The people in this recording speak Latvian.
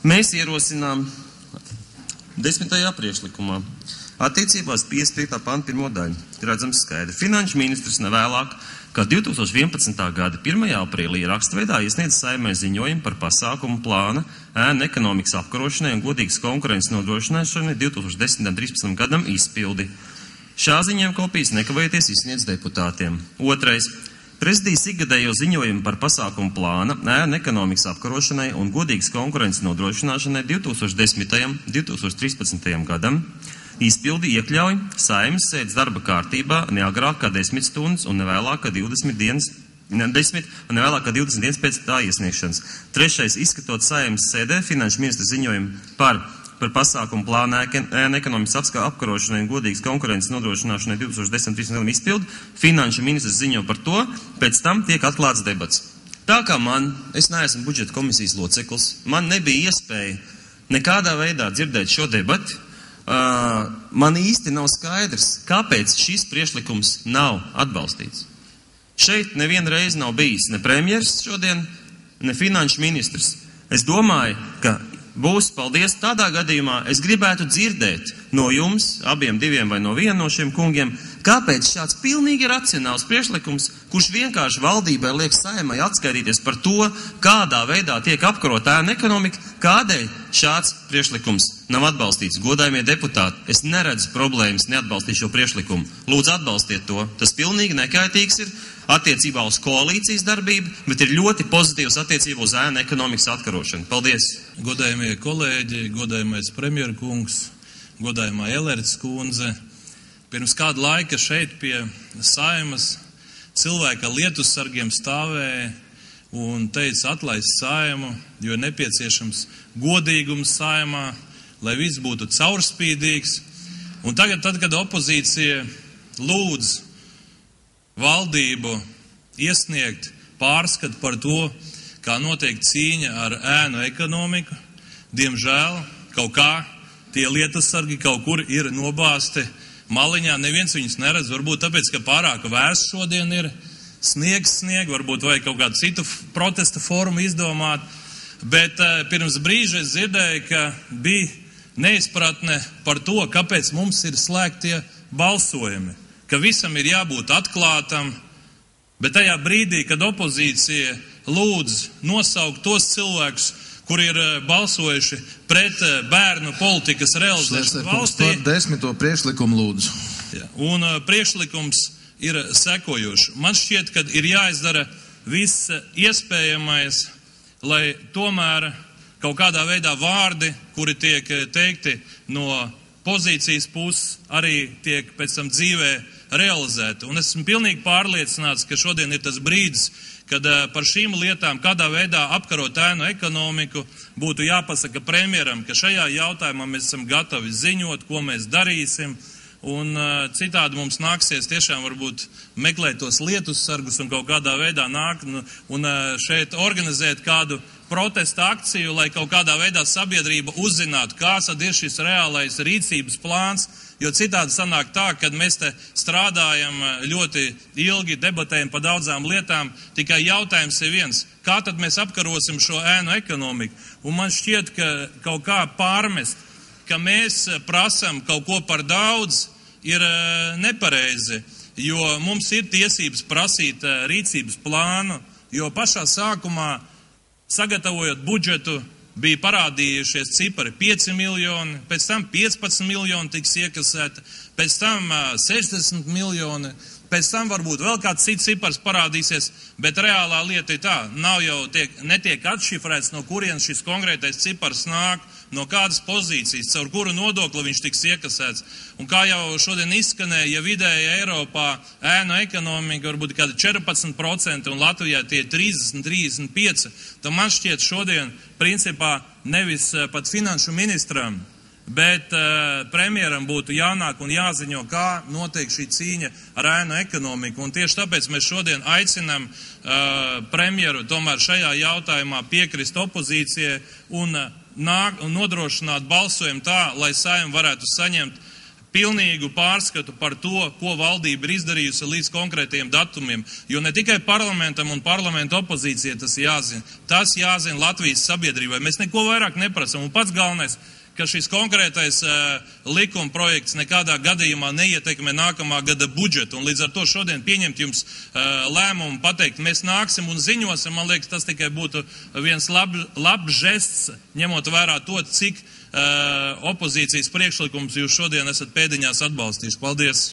Mēs ierosinām 10. priekšlikumā attiecībās 55. panta 1. daļu. Redzams skaidri. Finanšu ministrs nevēlāk, kā 2011. gada 1. aprīlī rakstveidā iesniedz Saeimai ziņojumu par pasākumu plāna ēnu ekonomikas apkarošanai un godīgas konkurences nodrošināšanai 2010. un 2013. gadam izpildi. Šā ziņojuma kopijas nekavējoties izsniedz deputātiem. Otrais. Prezidijas ikgadējo ziņojumu par pasākumu plāna ēnu ekonomikas apkarošanai un godīgas konkurences nodrošināšanai 2010. un 2013. gadam izpildi iekļauj Saeimas sēdes darba kārtībā neagrāk kā 10 stundas un nevēlāk kā 20 dienas pēc tā iesniegšanas. Trešais, izskatot Saeimas sēdē finanšu ministra ziņojumu par pasākumu plāna ēnu ekonomikas apkarošanai un godīgas konkurences nodrošināšanai 2010. gadam izpildi, finanšu ministrs ziņo par to, pēc tam tiek atklāts debats. Tā kā es neesmu budžeta komisijas loceklis, man nebija iespēja nekādā veidā dzirdēt šo debati, man īsti nav skaidrs, kāpēc šis priekšlikums nav atbalstīts. Šeit nevienu reizi nav bijis ne premjers šodien, ne finanšu ministrs. Es domāju, ka būs paldies tādā gadījumā. Es gribētu dzirdēt no jums, abiem diviem vai no viena no šiem kungiem, kāpēc šāds pilnīgi racionāls priekšlikums, kurš vienkārši valdībai liek Saeimai atskaitīties par to, kādā veidā tiek apkarota ēnu ekonomika, kādēļ šāds priekšlikums nav atbalstīts. Godājumie deputāti, es neredzu problēmas neatbalstīt šo priekšlikumu. Lūdzu, atbalstiet to. Tas pilnīgi nekaitīgs ir attiecībā uz koalīcijas darbību, bet ir ļoti pozitīvs attiecībā uz ēnu ekonomikas atkarošanu. Paldies! Godājumie kolēģi, godājumais premjerkungs, godājumā Elerts kundze, pirms kādu laika šeit pie Saeimas cilvēka lietussargiem stāvēja un teica atlaist Saeimu, jo ir nepieciešams godīgums Saeimā, lai viss būtu caurspīdīgs. Un tagad, kad opozīcija lūdz valdību iesniegt pārskatu par to, kā notiek cīņa ar ēnu ekonomiku, diemžēl kaut kā tie lietussargi kaut kur ir nobāzti maliņā, neviens viņus neredz, varbūt tāpēc, ka pārāk vērsts šodien ir, sniegs, varbūt vajag kaut kādu citu protesta formu izdomāt, bet pirms brīža es dzirdēju, ka bija neizpratne par to, kāpēc mums ir slēgtie balsojumi, ka visam ir jābūt atklātam, bet tajā brīdī, kad opozīcija lūdz nosaukt tos cilvēkus, kuri ir balsojuši pret bērnu politikas realizēšanu valstī. Par 10. priekšlikumu lūdzu. Ja, un priekšlikums ir sekojošs. Man šķiet, ka ir jāizdara viss iespējamais, lai tomēr kaut kādā veidā vārdi, kuri tiek teikti no pozīcijas puses, arī tiek pēc tam dzīvē realizēti. Un esmu pilnīgi pārliecināts, ka šodien ir tas brīdis, kad par šīm lietām, kādā veidā apkarot ēnu ekonomiku, būtu jāpasaka premjeram, ka šajā jautājumā mēs esam gatavi ziņot, ko mēs darīsim, un citādi mums nāksies tiešām varbūt meklēt tos lietussargus un kaut kādā veidā nākt un šeit organizēt kādu protesta akciju, lai kaut kādā veidā sabiedrība uzzinātu, kāds ir šis reālais rīcības plāns, jo citādi sanāk tā, kad mēs te strādājam ļoti ilgi, debatējam par daudzām lietām, tikai jautājums ir viens, kā tad mēs apkarosim šo ēnu ekonomiku? Un man šķiet, ka kaut kā pārmest, ka mēs prasam kaut ko par daudz, ir nepareizi, jo mums ir tiesības prasīt rīcības plānu, jo pašā sākumā, sagatavojot budžetu, bija parādījušies cipari 5 miljoni, pēc tam 15 miljoni tiks iekasēta, pēc tam 60 miljoni, pēc tam varbūt vēl kāds cits cipars parādīsies, bet reālā lieta ir tā, netiek atšifrēts, no kurienes šis konkrētais cipars nāk, no kādas pozīcijas, caur kuru nodokli viņš tiks iekasēts. Un kā jau šodien izskanēja, ja vidēji Eiropā ēnu ekonomika varbūt kāda 14% un Latvijā tie 30-35%, tad man šķiet šodien principā nevis pat finanšu ministram, bet premjeram būtu jānāk un jāziņo, kā notiek šī cīņa ar ēnu ekonomiku. Un tieši tāpēc mēs šodien aicinām premjeru tomēr šajā jautājumā piekrist opozīcijai un nodrošināt balsojumu tā, lai Saeima varētu saņemt pilnīgu pārskatu par to, ko valdība ir izdarījusi līdz konkrētiem datumiem, jo ne tikai parlamentam un parlamenta opozīcija tas jāzina Latvijas sabiedrībai. Mēs neko vairāk neprasam, un pats galvenais, ka šis konkrētais likuma projekts nekādā gadījumā neietekmē nākamā gada budžetu, un līdz ar to šodien pieņemt jums lēmumu pateikt, mēs nāksim un ziņosim, man liekas, tas tikai būtu viens labs žests, ņemot vērā to, cik opozīcijas priekšlikums jūs šodien esat pēdiņās atbalstījuši. Paldies!